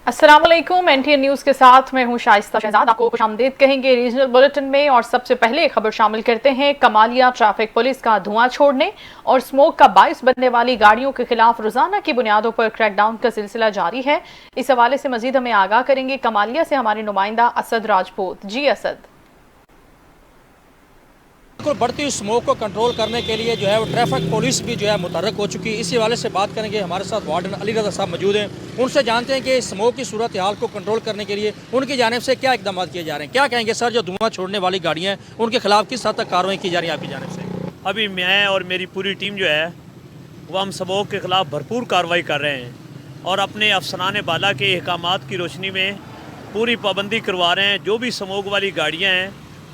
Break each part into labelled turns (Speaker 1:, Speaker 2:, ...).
Speaker 1: अस्सलाम वालेकुम। NTN news के साथ मैं हूं शाइस्ता शहजाद। आपको खुशामदीद कहेंगे रीजनल बुलेटिन में, और सबसे पहले खबर शामिल करते हैं। कमालिया ट्रैफिक पुलिस का धुआं छोड़ने और स्मोक का बाइस बनने वाली गाड़ियों के खिलाफ रोजाना की बुनियादों पर क्रैकडाउन का सिलसिला जारी है। इस हवाले से मजीद हमें आगाह करेंगे कमालिया से हमारे नुमाइंदा असद राजपूत। जी असद।
Speaker 2: बिल्कुल बढ़ती हुई स्मोक को कंट्रोल करने के लिए जो है वो ट्रैफिक पुलिस भी जो है मुतहर्रिक हो चुकी है। इसी हवाले से बात करेंगे, हमारे साथ वार्डन अली रज़ा साहब मौजूद हैं। उनसे जानते हैं कि स्मोक की सूरत हाल को कंट्रोल करने के लिए उनकी जानिब से क्या इकदाम किए जा रहे हैं। क्या कहेंगे सर, जो धुआं छोड़ने वाली गाड़ियाँ हैं उनके खिलाफ किस हद तक कार्रवाई की जा रही है आपकी जानिब से?
Speaker 3: अभी मैं और मेरी पूरी टीम जो है वो हम स्मोक के ख़िलाफ़ भरपूर कार्रवाई कर रहे हैं और अपने अफसरान बाला के अहकामात की रोशनी में पूरी पाबंदी करवा रहे हैं। जो भी स्मोक वाली गाड़ियाँ हैं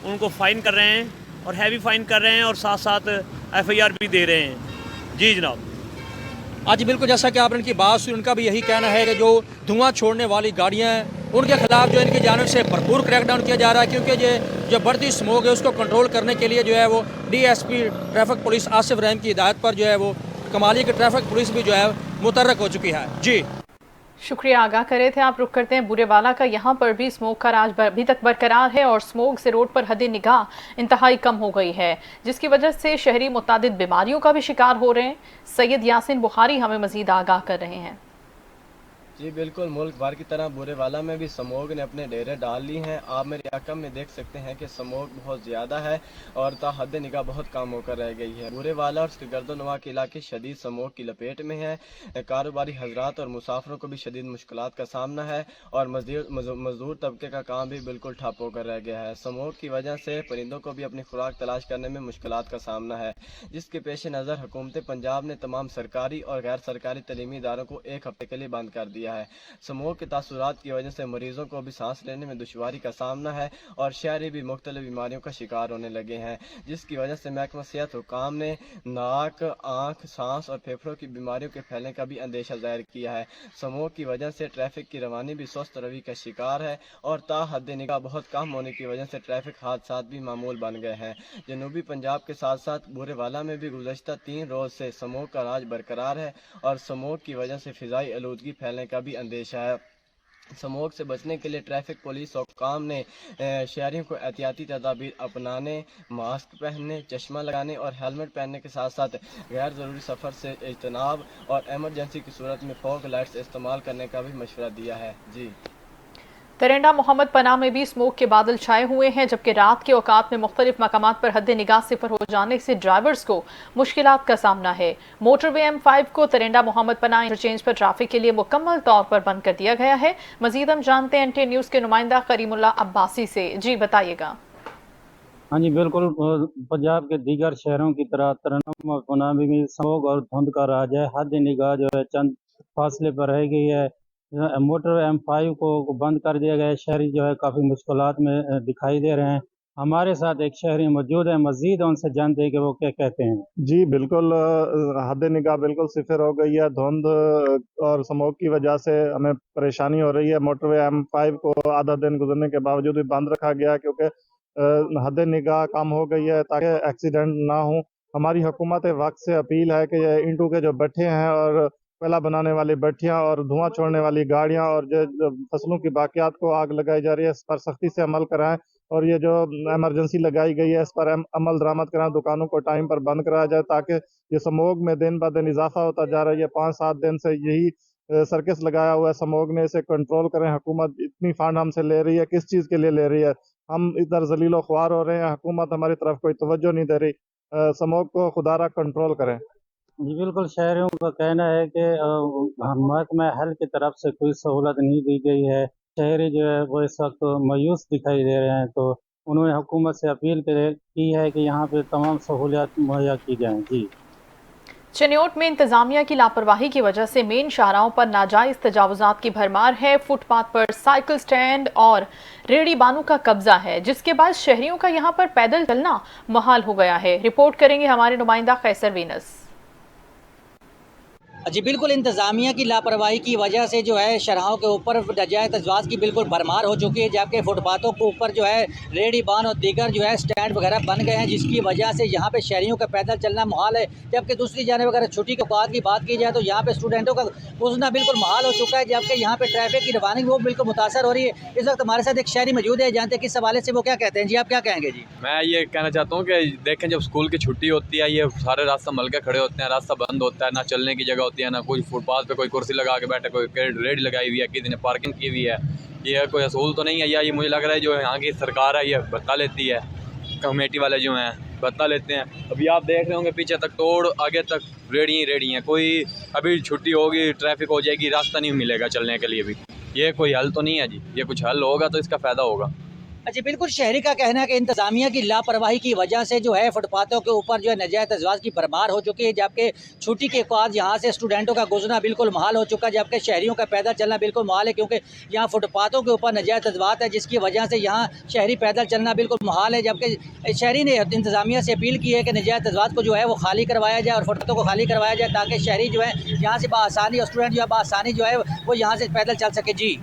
Speaker 3: उनको फ़ाइन कर रहे हैं और हैवी फ़ाइन कर रहे हैं और साथ साथ FIR भी दे रहे हैं। जी जनाब।
Speaker 2: आज बिल्कुल जैसा कि आपने इनकी बात सुनी, उनका भी यही कहना है कि जो धुआं छोड़ने वाली गाड़ियाँ हैं उनके खिलाफ जो इनकी जानिब से भरपूर क्रैकडाउन किया जा रहा है, क्योंकि ये जो बढ़ती स्मोक है उसको कंट्रोल करने के लिए जो है वो DSP ट्रैफिक पुलिस आसिफ रहीम की हिदायत पर जो है वो कमालिया की ट्रैफिक पुलिस भी जो है मुतहर्रिक हो चुकी है। जी
Speaker 1: शुक्रिया, आगाह करे थे आप। रुख करते हैं बुरेवाला का। यहाँ पर भी स्मोक का राज अभी तक बरकरार है और स्मोक से रोड पर हद निगाह इंतहाई कम हो गई है, जिसकी वजह से शहरी मुतादिद बीमारियों का भी शिकार हो रहे हैं। सैयद यासिन बुखारी हमें मजीद आगाह कर रहे हैं।
Speaker 4: जी बिल्कुल, मुल्क भर की तरह बुरेवाला में भी स्मोक ने अपने डेरे डाल ली हैं। आप मेरे इलाके में देख सकते हैं कि स्मोक बहुत ज़्यादा है और ताहद निगाह बहुत कम होकर रह गई है। बुरेवाला और उसके गर्दोनवा के इलाके शदीद स्मोक की लपेट में है। कारोबारी हजरात और मुसाफिरों को भी शदीद मुश्किलात का सामना है और मजदूर तबके का काम भी बिल्कुल ठप होकर रह गया है। स्मोक की वजह से परिंदों को भी अपनी खुराक तलाश करने में मुश्किलात का सामना है, जिसके पेश नज़र हुकूमत पंजाब ने तमाम सरकारी और गैर सरकारी तलीमी इदारों को एक हफ्ते के लिए बंद कर दिया है। स्मोक के तासुरात की वजह से मरीजों को भी सांस लेने में दुश्वारी का सामना है और शहरी भी मुख्तलिफ बीमारियों का शिकार होने लगे हैं, जिसकी वजह से महकमा सेहत हुकाम ने नाक, आँख, सांस और फेफड़ों की बीमारियों के फैलने का भी अंदेशा जाहिर किया है। स्मोक की वजह से ट्रैफिक की रवानी भी सुस्त रवि का शिकार है और ताहद निगाह बहुत कम होने की वजह से ट्रैफिक हादसा भी मामूल बन गए हैं। जनूबी पंजाब के साथ साथ बुरेवाला में भी गुज़श्ता 3 रोज़ से स्मोक का राज बरकरार है और स्मोक की वजह से फ़िज़ाई आलूदगी फैलने का भी अंदेशा है। स्मोक से बचने के लिए ट्रैफिक पुलिस हुक्काम ने शहरियों को एहतियाती तदाबीर अपनाने, मास्क पहनने, चश्मा लगाने और हेलमेट पहनने के साथ साथ गैर ज़रूरी सफ़र से इज्तनाब और एमरजेंसी की सूरत में फॉग लाइट्स इस्तेमाल करने का भी मशवरा दिया है। जी
Speaker 1: तरेंडा मोहम्मद पनाह में भी स्मोक के बादल छाए हुए हैं, जबकि रात के औकात में मुख्तलिफ मकामात पर हद निगाह सिफर हो जाने से ड्राइवर्स को मुश्किलात का सामना है। मोटरवे M5 को तरेंडा मोहम्मद पनाह इंटरचेंज पर ट्रैफिक के लिए मुकम्मल तौर पर बंद कर दिया गया है। मजीद हम जानते हैं NTN न्यूज़ के नुमाइंदा करीमुल्ला अब्बासी से। जी बताइएगा।
Speaker 5: हाँ जी बिल्कुल, पंजाब के दीगर शहरों की तरह तरेंडा पनाह में भी स्मोक और धुंध का राज है। हद निगाह जो है चंद फासले पर रह गई है। मोटर M5 को बंद कर दिया गया है। शहरी जो है काफ़ी मुश्किलात में दिखाई दे रहे हैं। हमारे साथ एक शहरी मौजूद है, मजीद उनसे जानते हैं कि वो क्या कहते हैं।
Speaker 6: जी बिल्कुल, हद निगाह बिल्कुल सिफर हो गई है। धुंध और स्मोक की वजह से हमें परेशानी हो रही है। मोटरवे M5 को आधा दिन गुजरने के बावजूद भी बंद रखा गया, क्योंकि हद निगाह कम हो गई है ताकि एक्सीडेंट ना हो। हमारी हुकूमत वक्त से अपील है कि ये ईंटों के जो भट्ठे हैं और कोयला बनाने वाली भट्टियाँ और धुआं छोड़ने वाली गाड़ियाँ और जो फसलों की बाकियात को आग लगाई जा रही है, इस पर सख्ती से अमल कराएं और ये जो इमरजेंसी लगाई गई है इस पर अमल दरामद कराएं। दुकानों को टाइम पर बंद कराया जाए ताकि ये स्मोक में दिन ब दिन इजाफा होता जा रहा है। ये 5-7 दिन से यही सर्कस लगाया हुआ है स्मोक ने, इसे कंट्रोल करें। हुकूमत इतनी फंड हमसे ले रही है, किस चीज़ के लिए ले रही है? हम इधर जलीलो ख्वार हो रहे हैं, हुकूमत हमारी तरफ कोई तवज्जो नहीं दे रही। स्मोक को खुदारा कंट्रोल करें।
Speaker 5: जी बिल्कुल, शहरियों का कहना है कि महकमा हेल्थ की तरफ से कोई सहूलत नहीं दी गई है। शहरी जो है वो इस वक्त मायूस दिखाई दे रहे हैं, तो उन्होंने हुकूमत से अपील की है कि यहाँ पे तमाम सहूलियात मुहैया की जाएं। जी
Speaker 1: चनियोट में इंतजामिया की लापरवाही की वजह से मेन शाहराहों पर नाजायज तजावुजात की भरमार है। फुटपाथ पर साइकिल स्टैंड और रेहड़ी बानों का कब्जा है, जिसके बाद शहरियों का यहां पर पैदल चलना मुहाल हो गया है। रिपोर्ट करेंगे हमारे नुमाइंदा कैसर वीनस।
Speaker 7: جی بالکل، انتظامیہ کی لاپرواہی کی وجہ سے جو ہے شرحوں کے اوپر ناجائز ازواج کی بالکل بھرمار ہو چکی ہے، جبکہ فٹ پاتھوں کے اوپر جو ہے ریڑھی بان اور دیگر جو ہے سٹینڈ وغیرہ بن گئے ہیں، جس کی وجہ سے یہاں پہ شہریوں کا پیدل چلنا محال ہے۔ جبکہ دوسری جانب اگر چھٹی کے اوقات کی بات کی جائے تو یہاں پہ اسٹوڈنٹوں کا گھسنا بالکل محال ہو چکا ہے، جبکہ یہاں پہ ٹریفک کی روانی وہ بالکل متاثر ہو رہی ہے۔ اس وقت ہمارے ساتھ ایک شہری موجود ہے، جانتے ہیں کس حوالے سے وہ کیا کہتے ہیں۔ جی آپ کیا کہیں گے؟ جی
Speaker 8: میں یہ کہنا چاہتا ہوں کہ دیکھیں جب اسکول کی چھٹی ہوتی ہے یہ سارے راستہ مل کے کھڑے ہوتے ہیں، راستہ بند ہوتا ہے، نہ چلنے کی جگہ ہوتی ہے، نہ کوئی فٹ پاتھ پہ کوئی کرسی لگا کے بیٹھے، کوئی ریڈ لگائی ہوئی ہے، کسی نے پارکنگ کی ہوئی ہے۔ یہ کوئی اصول تو نہیں ہے، یا یہ مجھے لگ رہا ہے جو یہاں کی سرکار ہے یہ بتا لیتی ہے، کمیٹی والے جو ہیں بتا لیتے ہیں۔ ابھی آپ دیکھ رہے ہوں گے پیچھے تک توڑ، آگے تک ریڑھی ہیں، کوئی ابھی چھٹی ہوگی ٹریفک ہو جائے گی، راستہ نہیں ملے گا چلنے کے لیے بھی۔ یہ کوئی حل تو نہیں ہے جی، یہ کچھ حل ہوگا تو اس کا فائدہ ہوگا۔
Speaker 7: جی بالکل، شہری کا کہنا ہے کہ انتظامیہ کی لاپرواہی کی وجہ سے جو ہے فٹ پاتھوں کے اوپر جو ہے ناجائز ازواج کی بھرمار ہو چکی ہے، جبکہ چھٹی کے اوقات یہاں سے اسٹوڈنٹوں کا گزرنا بالکل محال ہو چکا ہے، جبکہ شہریوں کا پیدل چلنا بالکل محال ہے، کیونکہ یہاں فٹ پاتھوں کے اوپر ناجائز ازواج ہے، جس کی وجہ سے یہاں شہری پیدل چلنا بالکل محال ہے۔ جبکہ شہری نے انتظامیہ سے اپیل کی ہے کہ ناجائز ازواج کو جو ہے وہ خالی کروایا جائے اور فٹ پاتھوں کو خالی کروایا جائے، تاکہ شہری جو ہے یہاں سے بآسانی، اسٹوڈنٹ جو ہے بآسانی جو ہے وہ یہاں سے پیدل چل سکے۔ جی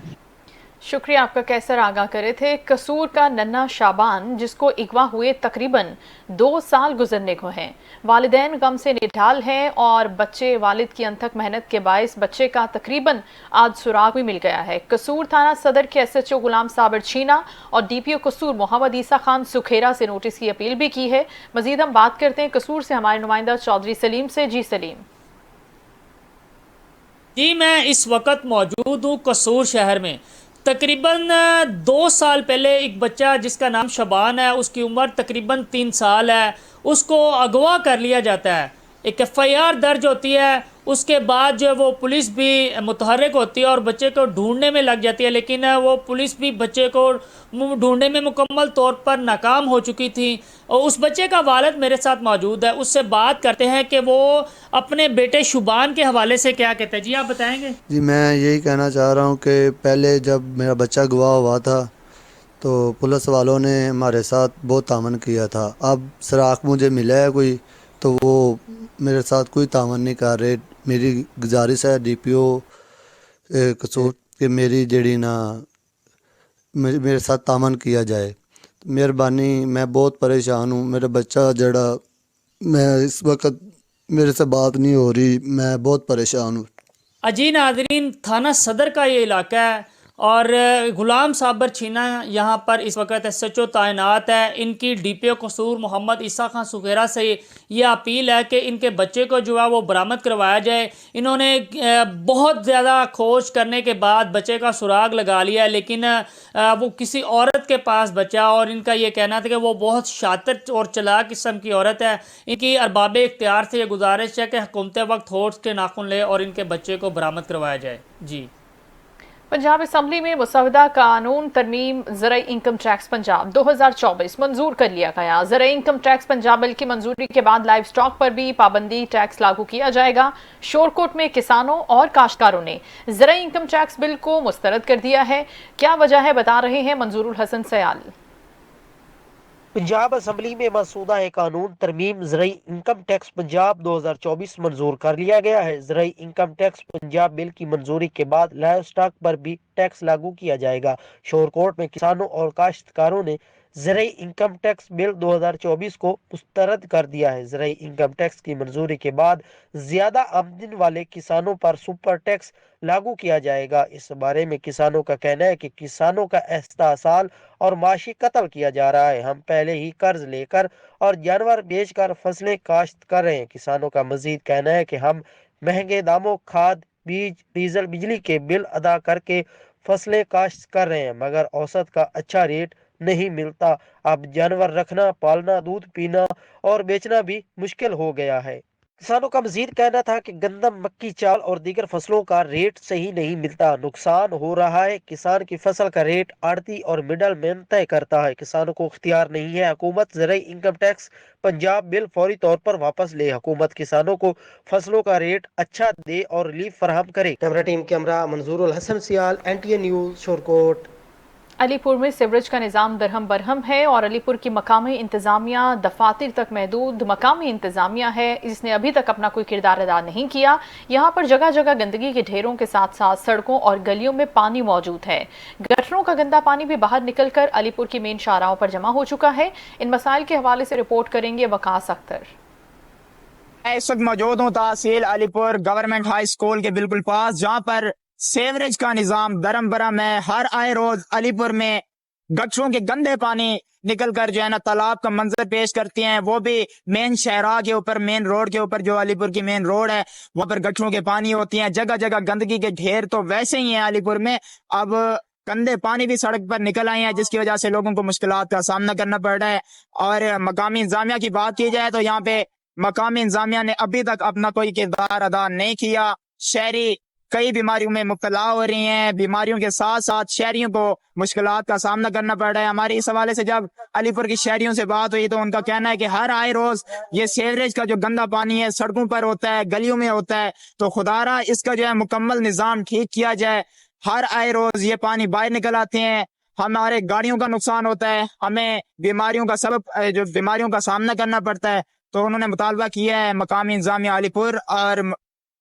Speaker 1: شکریہ آپ کا، کیسر آگاہ کرے تھے۔ قصور کا ننھا شابان جس کو اغوا ہوئے تقریباً 2 سال گزرنے کو ہیں، والدین غم سے نڈھال ہیں اور بچے والد کی انتھک محنت کے باعث بچے کا تقریباً آج سراغ بھی مل گیا ہے۔ قصور تھانہ صدر کے SHO غلام صابر چھینا اور DPO قصور محمد عیسیٰ خان سکھیرا سے نوٹس کی اپیل بھی کی ہے۔ مزید ہم بات کرتے ہیں قصور سے ہمارے نمائندہ چودھری سلیم سے۔ جی سلیم۔
Speaker 9: جی میں اس وقت موجود ہوں قصور شہر میں۔ تقریباً 2 سال پہلے ایک بچہ جس کا نام شبان ہے، اس کی عمر تقریباً 3 سال ہے، اس کو اغوا کر لیا جاتا ہے۔ ایک FIR درج ہوتی ہے، اس کے بعد جو وہ پولیس بھی متحرک ہوتی ہے اور بچے کو ڈھونڈنے میں لگ جاتی ہے، لیکن وہ پولیس بھی بچے کو ڈھونڈنے میں مکمل طور پر ناکام ہو چکی تھی۔ اور اس بچے کا والد میرے ساتھ موجود ہے، اس سے بات کرتے ہیں کہ وہ اپنے بیٹے شبان کے حوالے سے کیا کہتے ہیں۔ جی آپ بتائیں گے؟
Speaker 10: جی میں یہی کہنا چاہ رہا ہوں کہ پہلے جب میرا بچہ گواہ ہوا تھا تو پولیس والوں نے ہمارے ساتھ بہت تعاون کیا تھا۔ اب سراغ مجھے ملا ہے کوئی تو وہ میرے ساتھ کوئی تعاون نہیں کر رہے۔ میری گزارش ہے DPO قصور کہ میری جڑی نا میرے ساتھ تعاون کیا جائے، مہربانی۔ میں بہت پریشان ہوں، میرا بچہ جڑا میں اس وقت میرے سے بات نہیں ہو رہی، میں بہت پریشان ہوں۔
Speaker 9: جی ناظرین، تھانہ صدر کا یہ علاقہ ہے اور غلام صابر چھینا یہاں پر اس وقت SHO تعینات ہے۔ ان کی DPO قصور محمد عیسیٰ خان سکھیرا سے یہ اپیل ہے کہ ان کے بچے کو جو ہے وہ برآمد کروایا جائے۔ انہوں نے بہت زیادہ کھوج کرنے کے بعد بچے کا سراغ لگا لیا ہے، لیکن وہ کسی عورت کے پاس بچا، اور ان کا یہ کہنا تھا کہ وہ بہت شاطر اور چلاک قسم کی عورت ہے۔ ان کی ارباب اختیار سے یہ گزارش ہے کہ حکومت وقت ہوش کے ناخن لے اور ان کے بچے کو برآمد کروایا جائے۔ جی
Speaker 1: پنجاب اسمبلی میں مسودہ قانون ترمیم زرعی انکم ٹیکس پنجاب 2024 منظور کر لیا گیا۔ زرعی انکم ٹیکس پنجاب بل کی منظوری کے بعد لائیو سٹاک پر بھی پابندی ٹیکس لاگو کیا جائے گا۔ شورکوٹ میں کسانوں اور کاشتکاروں نے زرعی انکم ٹیکس بل کو مسترد کر دیا ہے۔ کیا وجہ ہے، بتا رہے ہیں منظور الحسن سیال۔
Speaker 11: پنجاب اسمبلی میں مسودہ قانون ترمیم زرعی انکم ٹیکس پنجاب 2024 منظور کر لیا گیا ہے۔ زرعی انکم ٹیکس پنجاب بل کی منظوری کے بعد لائیو سٹاک پر بھی ٹیکس لاگو کیا جائے گا۔ شورکوٹ میں کسانوں اور کاشتکاروں نے زرعی انکم ٹیکس بل 2024 کو مسترد کر دیا ہے۔ زرعی انکم ٹیکس کی منظوری کے بعد زیادہ آمدن والے کسانوں پر سپر ٹیکس لاگو کیا جائے گا۔ اس بارے میں کسانوں کا کہنا ہے کہ کسانوں کا استحصال اور معاشی قتل کیا جا رہا ہے۔ ہم پہلے ہی قرض لے کر اور جانور بیچ کر فصلیں کاشت کر رہے ہیں۔ کسانوں کا مزید کہنا ہے کہ ہم مہنگے داموں کھاد، بیج، ڈیزل، بجلی کے بل ادا کر کے فصلیں کاشت کر رہے ہیں، مگر اوسط کا اچھا ریٹ نہیں ملتا۔ اب جانور رکھنا، پالنا، دودھ پینا اور بیچنا بھی مشکل ہو گیا ہے۔ کسانوں کا مزید کہنا تھا کہ گندم، مکی، چاول اور دیگر فصلوں کا ریٹ صحیح نہیں ملتا، نقصان ہو رہا ہے۔ کسان کی فصل کا ریٹ آڑتی اور مڈل مین طے کرتا ہے۔ کسانوں کو اختیار نہیں ہے۔ حکومت زرعی انکم ٹیکس پنجاب بل فوری طور پر واپس لے۔ حکومت کسانوں کو فصلوں کا ریٹ اچھا دے اور ریلیف فراہم کرے۔ کیمرہ ٹیم کے ہمراہ منظور الحسن سیال، NTA نیوز، شورکوٹ۔
Speaker 1: अलीपुर में सीवरेज का निज़ाम दरहम बरहम है और अलीपुर की मकामी इंतज़ामिया दफातर तक महदूद मकामी इंतज़ामिया है, इसने अभी तक अपना कोई किरदार अदा नहीं किया। यहाँ पर जगह जगह गंदगी के ढेरों के साथ साथ सड़कों और गलियों में पानी मौजूद है। गटरों का गंदा पानी भी बाहर निकलकर अलीपुर की मेन शाहराहों पर जमा हो चुका है। इन मसाइल के हवाले से रिपोर्ट करेंगे वकास अख्तर।
Speaker 12: मैं इस वक्त मौजूद हूँ तहसील अलीपुर गवर्नमेंट हाई स्कूल के बिल्कुल पास, जहाँ पर सीवरेज का निज़ाम दरम बरम है। हर आए रोज अलीपुर में गटरों के गंदे पानी निकल कर जो है ना तालाब का मंजर पेश करती हैं, वो भी मेन शहरा के ऊपर, मेन रोड के ऊपर, जो अलीपुर की मेन रोड है वहाँ पर गटरों के पानी होती हैं। जगह जगह गंदगी के ढेर तो वैसे ही हैं अलीपुर में। अब गंदे पानी भी सड़क पर निकल आए हैं, जिसकी वजह से लोगों को मुश्किलात का सामना करना पड़ रहा है। और मकामी इंतजामिया की बात की जाए तो यहाँ पे मकामी इंतजामिया ने अभी तक अपना कोई किरदार अदा नहीं किया। शहरी कई बीमारियों में मुब्तला हो रही हैं, बीमारियों के साथ साथ शहरियों को मुश्किलात का सामना करना पड़ रहा है। हमारी इस हवाले से जब अलीपुर की शहरियों से बात हुई तो उनका कहना है कि हर आए रोज ये सीवरेज का जो गंदा पानी है सड़कों पर होता है, गलियों में होता है, तो खुदारा इसका जो है मुकम्मल निज़ाम ठीक किया जाए। हर आए रोज ये पानी बाहर निकल आते हैं, हमारे गाड़ियों का नुकसान होता है, हमें बीमारियों का जो बीमारियों का सामना करना पड़ता है। तो उन्होंने मुतालबा किया है मकामी इंतजामिया अलीपुर और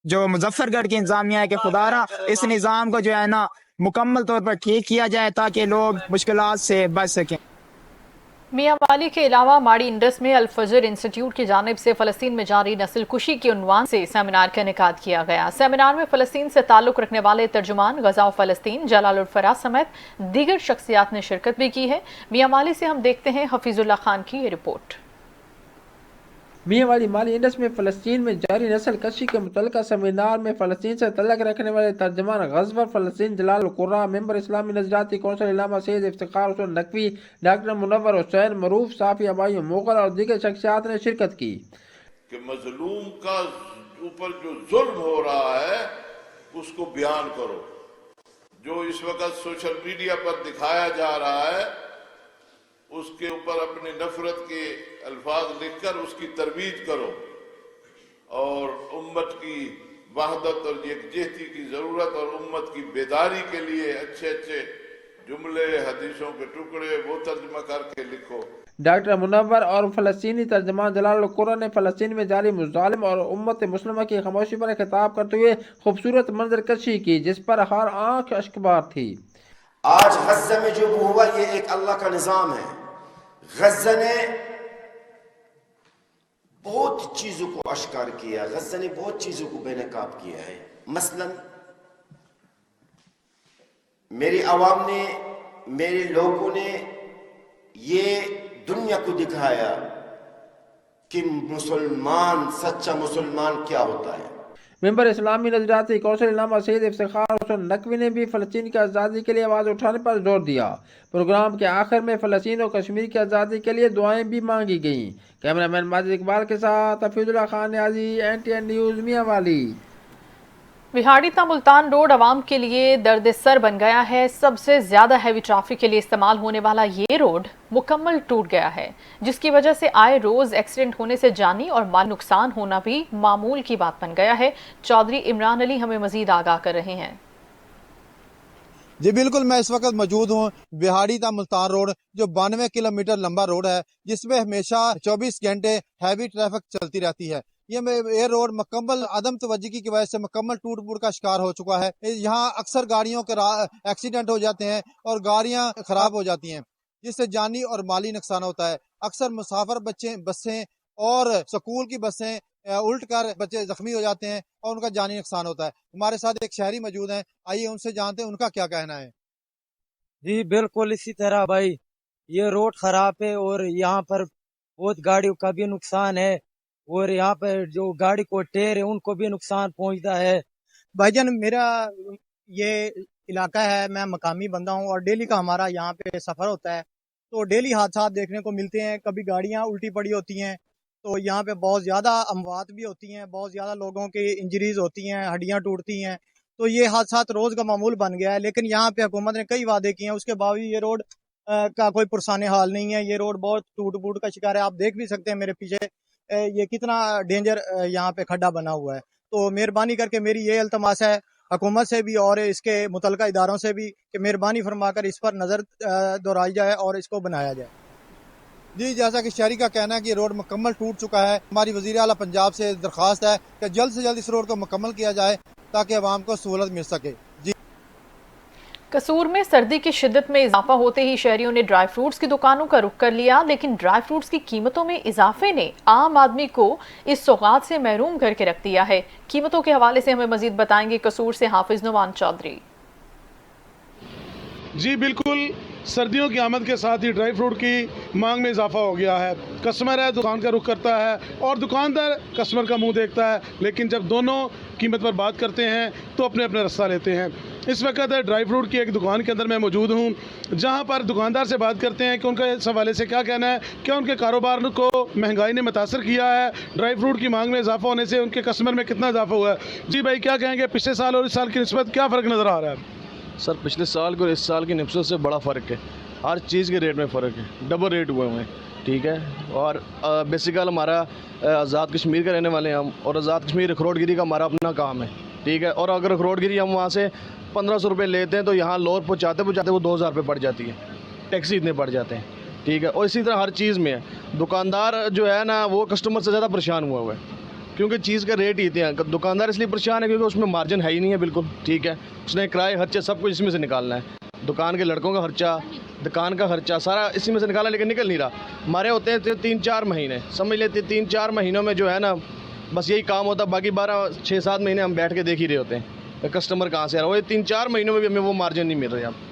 Speaker 12: जो मुजफ्फरगढ़ की इंतजामिया है कि खुदारा इस निज़ाम को जो है ना मुकम्मल तौर पर ठीक किया जाए ताकि लोग मुश्किलात से बच सकें।
Speaker 1: मियां वाली के अलावा माड़ी इंडस में अल फजर इंस्टीट्यूट की जानिब से फ़लस्तीन में जारी नस्ल कुशी के उन्वान से सेमिनार का इनेकाद किया गया। सेमिनार में फ़लस्तीन से ताल्लुक़ रखने वाले तर्जुमान गज़ा फ़लस्तीन जलालुल फराज समेत दीगर शख्सियात ने शिरकत भी की है। मियां वाली से हम देखते हैं हफीजुल्लाह खान की ये रिपोर्ट।
Speaker 13: मियां वाली माली इंडस में फ़लस्तीन में जारी नस्ल कशी के मुतल्लिक़ा सेमिनार में फ़लस्तीन से तल्लुक़ रखने वाले तर्जमान गज़वा फ़लस्तीन जलाल कुर्रा, मेंबर इस्लामी नज़राती कौंसिल इलामा सैयद इफ्तिखार हुसैन नकवी, डॉक्टर मुनव्वर हुसैन मरूफ, साफ़ी अबाई मुग़ल और दीगर शख्सियात ने शिरकत की।
Speaker 14: कि मज़लूम का ऊपर जो जुल्म हो रहा है उसको बयान करो। जो इस वक्त सोशल मीडिया पर दिखाया जा रहा है उसके ऊपर अपनी नफरत के अल्फाज लिखकर उसकी तरवीज करो और उम्मत की वहदत और यकजहती की ज़रूरत और उम्मत की बेदारी के लिए अच्छे अच्छे जुमले, हदीसों के टुकड़े वो तर्जमा करके लिखो।
Speaker 13: डॉक्टर मुनव्वर और फ़लस्तीनी तर्जमान जलाल कुर्रा ने फ़लस्तीन में जारी मुज़ालिम और उम्मत मुस्लिमा की खामोशी पर खिताब करते हुए खूबसूरत मंजर कशी की, जिस पर हर आंख अश्कबार थी।
Speaker 15: आज गज़ा में जो हुआ ये एक अल्लाह का निज़ाम है। गज़ा ने बहुत चीजों को अश्कार किया, गज़ा ने बहुत चीजों को बेनकाब किया है। मसलन मेरी आवाम ने, मेरे लोगों ने ये दुनिया को दिखाया कि मुसलमान, सच्चा मुसलमान क्या होता है।
Speaker 13: मेंबर इस्लामी नज़राती कौंसिल इलामा सैयद इफ्तिखार हुसैन नकवी ने भी फ़लस्तीन की आज़ादी के लिए आवाज़ उठाने पर जोर दिया। प्रोग्राम के आखिर में फ़लस्तीन और कश्मीर की आज़ादी के लिए दुआएं भी मांगी गईं। कैमरामैन माजिद इकबाल के साथ हफीजुल्लाह खान न्याजी, NTN न्यूज़ मियां वाली।
Speaker 1: बिहाड़ी ता मुल्तान रोड आवाम के लिए दर्द सर बन गया है। सबसे ज्यादा हैवी ट्रैफिक के लिए इस्तेमाल होने वाला ये रोड मुकम्मल टूट गया है, जिसकी वजह से आए रोज एक्सीडेंट होने से जानी और माल नुकसान होना भी मामूल की बात बन गया है। चौधरी इमरान अली हमें मजीद आगाह कर रहे हैं।
Speaker 16: जी बिल्कुल, मैं इस वक्त मौजूद हूँ बिहाड़ी ता मुल्तान रोड, जो 92 किलोमीटर लंबा रोड है, जिसमें हमेशा 24 घंटे हैवी ट्रैफिक चलती रहती है। ये रोड मुकम्मल अदम तवज्जुही की वजह से मुकम्मल टूट फूट का शिकार हो चुका है। यहाँ अक्सर गाड़ियों के एक्सीडेंट हो जाते हैं और गाड़ियाँ खराब हो जाती हैं, जिससे जानी और माली नुकसान होता है। अक्सर मुसाफिर बसें और स्कूल की बसें उल्ट कर बच्चे जख्मी हो जाते हैं और उनका जानी नुकसान होता है। हमारे साथ एक शहरी मौजूद हैं, आइए उनसे जानते हैं उनका क्या कहना है।
Speaker 5: जी बिल्कुल इसी तरह भाई, ये रोड खराब है और यहाँ पर बहुत गाड़ियों का भी नुकसान है और यहाँ पर जो गाड़ी को टेर है उनको भी नुकसान पहुँचता है।
Speaker 17: भाईजान, मेरा ये इलाका है, मैं मकामी बंदा हूँ और डेली का हमारा यहाँ पे सफ़र होता है, तो डेली हादसा देखने को मिलते हैं। कभी गाड़ियाँ उल्टी पड़ी होती हैं, तो यहाँ पे बहुत ज़्यादा अमवात भी होती हैं, बहुत ज़्यादा लोगों की इंजरीज होती हैं, हड्डियाँ टूटती हैं। तो ये हादसा रोज़ का मामूल बन गया है। लेकिन यहाँ पे हुकूमत ने कई वादे किए हैं, उसके बावजूद ये रोड का कोई पुरसाने हाल नहीं है। ये रोड बहुत टूट फूट का शिकार है। आप देख भी सकते हैं मेरे पीछे ये कितना डेंजर यहाँ पे खड्डा बना हुआ है। तो मेहरबानी करके मेरी ये इल्तमास है हुकूमत से भी और इसके मुतलका इदारों से भी कि मेहरबानी फरमाकर इस पर नज़र दोहराई जाए और इसको बनाया जाए।
Speaker 16: जी, जैसा कि शहरी का कहना है कि रोड मुकम्मल टूट चुका है, हमारी वज़ीर आला पंजाब से दरख्वास्त है कि जल्द से जल्द इस रोड को मुकम्मल किया जाए ताकि आवाम को सहूलत मिल सके। जी।
Speaker 1: कसूर में सर्दी की शिद्दत में इजाफा होते ही शहरियों ने ड्राई फ्रूट्स की दुकानों का रुख कर लिया, लेकिन ड्राई फ्रूट्स की कीमतों में इजाफे ने आम आदमी को इस सौगात से महरूम करके रख दिया है। कीमतों के हवाले से हमें मजीद बताएंगे कसूर से हाफिज नुमान चौधरी।
Speaker 18: जी बिल्कुल, सर्दियों की आमद के साथ ही ड्राई फ्रूट की मांग में इजाफा हो गया है। कस्टमर है दुकान का रुख करता है और दुकानदार कस्टमर का मुंह देखता है, लेकिन जब दोनों कीमत पर बात करते हैं तो अपने अपने रास्ता लेते हैं। इस वक्त ड्राई फ्रूट की एक दुकान के अंदर मैं मौजूद हूँ, जहाँ पर दुकानदार से बात करते हैं कि उनका इस हवाले से क्या कहना है, क्या उनके कारोबार को महंगाई ने मुतासर किया है, ड्राई फ्रूट की मांग में इजाफा होने से उनके कस्टमर में कितना इजाफा हुआ है। जी भाई, क्या कहेंगे, पिछले साल और इस साल की निस्बत क्या फ़र्क नज़र आ रहा है?
Speaker 19: सर, पिछले साल को इस साल की निस्बत से बड़ा फ़र्क है, हर चीज़ के रेट में फ़र्क है, डबल रेट हुए हुए हैं, ठीक है। और बेसिकल हमारा आज़ाद कश्मीर का रहने वाले हैं हम, और आज़ाद कश्मीर अखरोटगिरी का हमारा अपना काम है, ठीक है। और अगर अखरोटगिरी हम वहाँ से 1500 रुपये लेते हैं तो यहाँ लोर पहुँचाते वो 2000 रुपये पड़ जाती है, टैक्सी इतने पड़ जाते हैं, ठीक है। और इसी तरह हर चीज़ में है, दुकानदार जो है ना वो कस्टमर से ज़्यादा परेशान हुआ हुआ है, क्योंकि चीज़ का रेट ही इतने हैं। दुकानदार इसलिए परेशान है क्योंकि उसमें मार्जिन है ही नहीं है बिल्कुल, ठीक है। उसने किराए खर्चे सब कुछ इसमें से निकालना है, दुकान के लड़कों का खर्चा, दुकान का खर्चा सारा इसी में से निकाला, लेकिन निकल नहीं रहा। हमारे होते हैं 3-4 महीने, समझ लेते 3-4 महीनों में जो है ना बस यही काम होता, बाकी 12-6-7 महीने हम बैठ के देख ही रहे होते हैं कस्टमर कहाँ से आ रहा है। वो 3-4 महीनों में भी हमें वो मार्जिन नहीं मिल रहा है।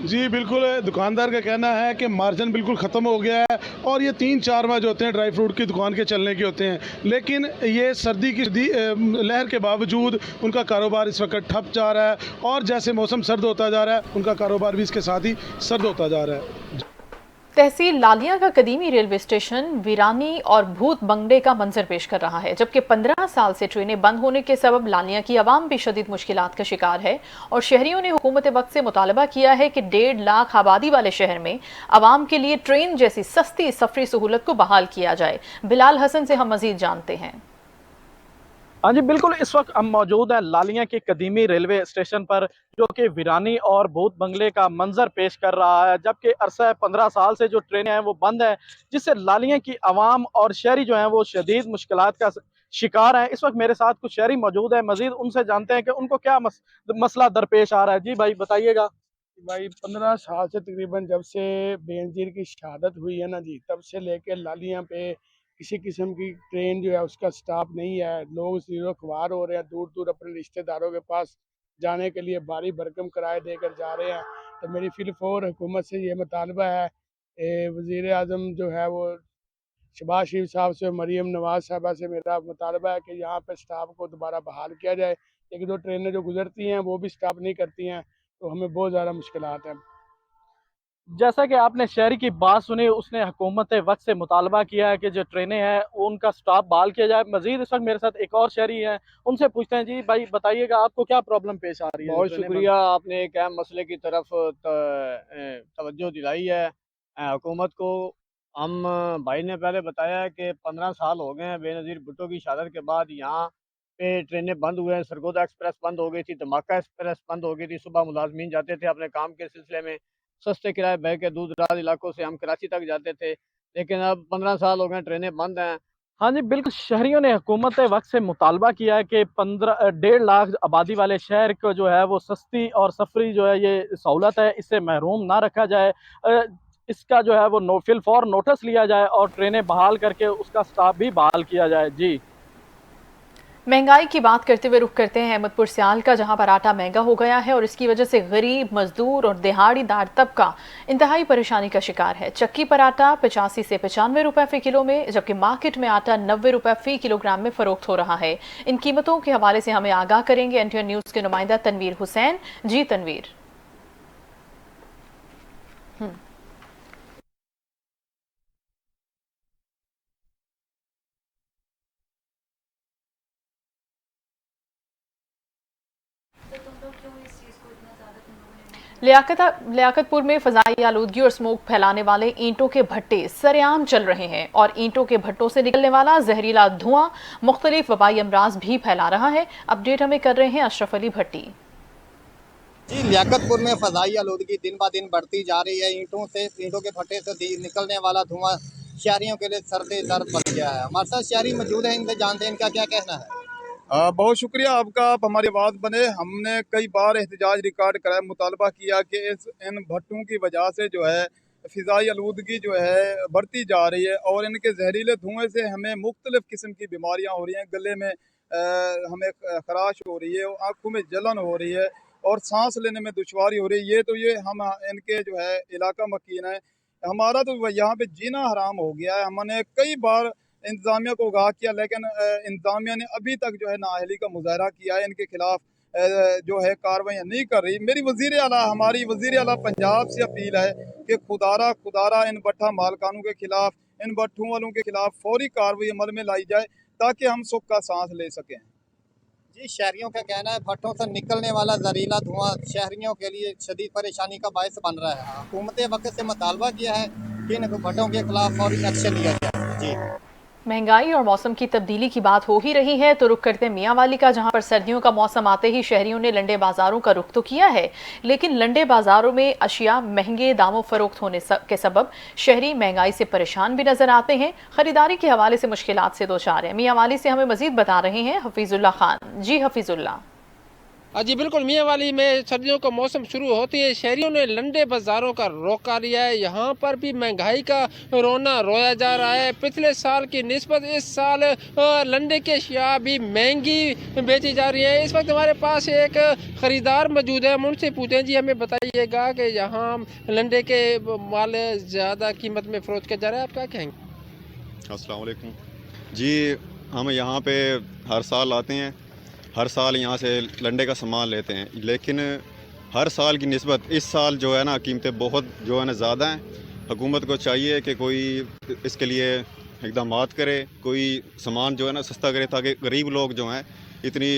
Speaker 18: जी बिल्कुल, दुकानदार का कहना है कि मार्जिन बिल्कुल ख़त्म हो गया है और ये 3-4 माह जो होते हैं ड्राई फ्रूट की दुकान के चलने के होते हैं, लेकिन ये सर्दी की लहर के बावजूद उनका कारोबार इस वक्त ठप जा रहा है और जैसे मौसम सर्द होता जा रहा है उनका कारोबार भी इसके साथ ही सर्द होता जा रहा है।
Speaker 1: तहसील लालिया का कदीमी रेलवे स्टेशन वीरानी और भूत बंगले का मंजर पेश कर रहा है, जबकि 15 साल से ट्रेनें बंद होने के सबब लालिया की आवाम भी शदीद मुश्किलात का शिकार है और शहरियों ने हुकूमत वक्त से मुतालबा किया है कि 1.5 लाख आबादी वाले शहर में आवाम के लिए ट्रेन जैसी सस्ती सफरी सहूलत को बहाल किया जाए। बिलाल हसन से हम मजीद जानते हैं।
Speaker 20: हाँ जी बिल्कुल, इस वक्त हम मौजूद हैं लालिया के कदीमी रेलवे स्टेशन पर, जो कि वीरानी और भूत बंगले का मंजर पेश कर रहा है, जबकि अरसा 15 साल से जो ट्रेनें हैं वो बंद हैं, जिससे लालिया की आवाम और शहरी जो हैं वो शदीद मुश्किलात का शिकार हैं। इस वक्त मेरे साथ कुछ शहरी मौजूद हैं, मजीद उनसे जानते हैं कि उनको क्या मसला दरपेश आ रहा है। जी भाई बताइएगा।
Speaker 18: भाई 15 साल से तकरीबन जब से बेनज़ीर की शहादत हुई है ना जी, तब से लेकर लालिया पे किसी किस्म की ट्रेन जो है उसका स्टाफ नहीं है। लोग जीरो ख्वार हो रहे हैं, दूर दूर अपने रिश्तेदारों के पास जाने के लिए भारी भरकम किराए देकर जा रहे हैं। तो मेरी फिलफौर हुकूमत से ये मुतालबा है, वज़ीर आज़म जो है वो शहबाज शरीफ साहब से, मरीम नवाज़ साहबा से मेरा मुतालबा है कि यहाँ पे स्टाफ को दोबारा बहाल किया जाए। एक दो ट्रेनें जो गुजरती हैं वो भी स्टाफ नहीं करती हैं, तो हमें बहुत ज़्यादा मुश्किलात हैं।
Speaker 20: जैसा कि आपने शहरी की बात सुनी, उसने हुकूमत वक्त से मुतालबा किया है कि जो ट्रेनें हैं उनका स्टाफ बहाल किया जाए। मजीद इस वक्त मेरे साथ एक और शहरी हैं, उनसे पूछते हैं। जी भाई बताइएगा, आपको क्या प्रॉब्लम पेश आ रही है?
Speaker 21: बहुत शुक्रिया, आपने एक अहम मसले की तरफ तवज्जो दिलाई है हुकूमत को। हम भाई ने पहले बताया है कि 15 साल हो गए हैं बेनज़ीर भुट्टो की शहादत के बाद यहाँ पे ट्रेनें बंद हुए हैं। सरगोदा एक्सप्रेस बंद हो गई थी, धमाका एक्सप्रेस बंद हो गई थी। सुबह मुलाजमीन जाते थे अपने काम के सिलसिले में, सस्ते किराए बह के दूर दराज इलाकों से हम कराची तक जाते थे, लेकिन अब 15 साल हो गए ट्रेनें बंद हैं।
Speaker 20: हाँ जी बिल्कुल, शहरियों ने हुकूमत वक्त से मुतालबा किया है कि 1.5 लाख आबादी वाले शहर को जो है वो सस्ती और सफरी जो है ये सहूलत है, इससे महरूम ना रखा जाए। इसका जो है वो फिलफौर नोटिस लिया जाए और ट्रेनें बहाल करके उसका स्टाफ भी बहाल किया जाए। जी,
Speaker 1: महंगाई की बात करते हुए रुख करते हैं अहमदपुर सियाल का, जहां पर आटा महंगा हो गया है और इसकी वजह से गरीब, मजदूर और दिहाड़ीदार तबका इंतहाई परेशानी का शिकार है। चक्की पर आटा 85 से 95 रुपए फी किलो में, जबकि मार्केट में आटा 90 रुपए फी किलोग्राम में फरोख्त हो रहा है। इन कीमतों के हवाले से हमें आगाह करेंगे NTN न्यूज के नुमाइंदा तनवीर हुसैन। जी तनवीर। लियाकतपुर में फजाई आलूदगी और स्मोक फैलाने वाले ईंटों के भट्टे सरेआम चल रहे हैं और ईंटों के भट्टों से निकलने वाला जहरीला धुआं मुख्तलिफ वबाई अमराज भी फैला रहा है। अपडेट हमें कर रहे हैं अशरफ अली भट्टी।
Speaker 3: जी, लियाकतपुर में फजाई आलूदगी दिन ब दिन बढ़ती जा रही है। ईंटों के भट्टे से निकलने वाला धुआं शहरियों के लिए सर्द दर्द बन गया है। हमारे साथ शहरी मौजूद हैं, इनसे जानते हैं इनका क्या कहना है।
Speaker 22: बहुत शुक्रिया आपका, आप हमारी आवाज़ बने। हमने कई बार एहतजाज रिकॉर्ड कराया, मुतालबा किया कि इन भट्टों की वजह से जो है फ़िज़ाई आलूदगी जो है बढ़ती जा रही है और इनके जहरीले धुएँ से हमें मुख्तलिफ़ किस्म की बीमारियाँ हो रही हैं। गले में हमें खराश हो रही है, आँखों में जलन हो रही है और सांस लेने में दुश्वारी हो रही है। ये हम इनके जो है इलाका मकीन है, हमारा तो यहाँ पे जीना हराम हो गया है। हमने कई बार इंतज़ामिया को आगाह किया, लेकिन इंतज़ामिया ने अभी तक जो है नाअहली का मुजाहरा किया है। इनके खिलाफ जो है कार्रवाइयाँ नहीं कर रही। हमारी वज़ीर आला पंजाब से अपील है कि खुदारा इन भट्टा मालकानों के खिलाफ, इन भट्टों वालों के खिलाफ फौरी कार्रवाई अमल में लाई जाए ताकि हम सुख का सांस ले सकें।
Speaker 3: जी, शहरियों का कहना है भट्टों से निकलने वाला जहरीला धुआं शहरियों के लिए शदीद परेशानी का बायस बन रहा है। हुकूमत वक्त से मुतालबा किया है कि इन भट्टों के खिलाफ फौरी एक्शन लिया जाए। जी,
Speaker 1: महंगाई और मौसम की तब्दीली की बात हो ही रही है तो रुख करते हैं मियांवाली का, जहां पर सर्दियों का मौसम आते ही शहरियों ने लंडे बाजारों का रुख तो किया है, लेकिन लंडे बाजारों में अशिया महंगे दामों फरोख्त होने के सबब शहरी महंगाई से परेशान भी नजर आते हैं। खरीदारी के हवाले से मुश्किलात से दो चार हैं। मियांवाली से हमें मजीद बता रहे हैं हफीजुल्लाह खान। जी हफीजुल्लाह।
Speaker 23: जी बिल्कुल, मियांवाली में सर्दियों का मौसम शुरू होती है, शहरियों ने लंडे बाज़ारों का रुख कर लिया है। यहाँ पर भी महंगाई का रोना रोया जा रहा है। पिछले साल की निस्बत इस साल लंडे के अशिया भी महंगी बेची जा रही है। इस वक्त हमारे पास एक ख़रीदार मौजूद है, हम उनसे पूछते हैं। जी, हमें बताइएगा कि यहाँ लंडे के माल ज़्यादा कीमत में फ़रोख्त किया जा रहा है, आप क्या कहेंगे?
Speaker 24: अस्सलाम वालेकुम जी, हम यहाँ पे हर साल आते हैं, हर साल यहाँ से लंडे का सामान लेते हैं, लेकिन हर साल की निस्बत इस साल जो है ना कीमतें बहुत जो है ना ज़्यादा हैं। हुकूमत को चाहिए कि कोई इसके लिए इक़दामात करे, कोई सामान जो है ना सस्ता करे ताकि गरीब लोग जो हैं इतनी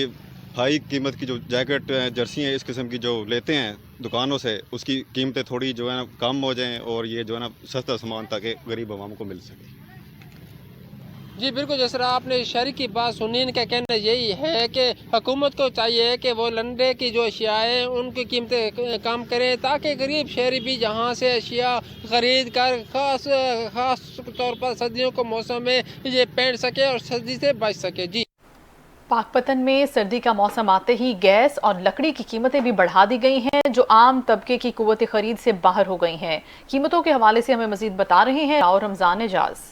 Speaker 24: हाई कीमत की जो जैकेट जर्सी हैं इस किस्म की जो लेते हैं दुकानों से, उसकी कीमतें थोड़ी जो है ना कम हो जाएँ और ये जो है ना सस्ता सामान ताकि गरीब आवाम को मिल सके।
Speaker 23: जी बिल्कुल, जिस तरह आपने शहरी की बात सुनी, इनका कहना यही है कि हुकूमत को चाहिए कि वो लंडे की जो अशिया है उनकी कीमतें कम करें ताकि गरीब शहरी भी जहाँ से अशिया ख़रीद कर ख़ास तौर पर सर्दियों के मौसम में ये पहन सके और सर्दी से बच सके। जी,
Speaker 1: पाकपतन में सर्दी का मौसम आते ही गैस और लकड़ी की कीमतें भी बढ़ा दी गई हैं, जो आम तबके की कुव्वत खरीद से बाहर हो गई हैं। कीमतों के हवाले से हमें मजीद बता रहे हैं और रमज़ान एजाज।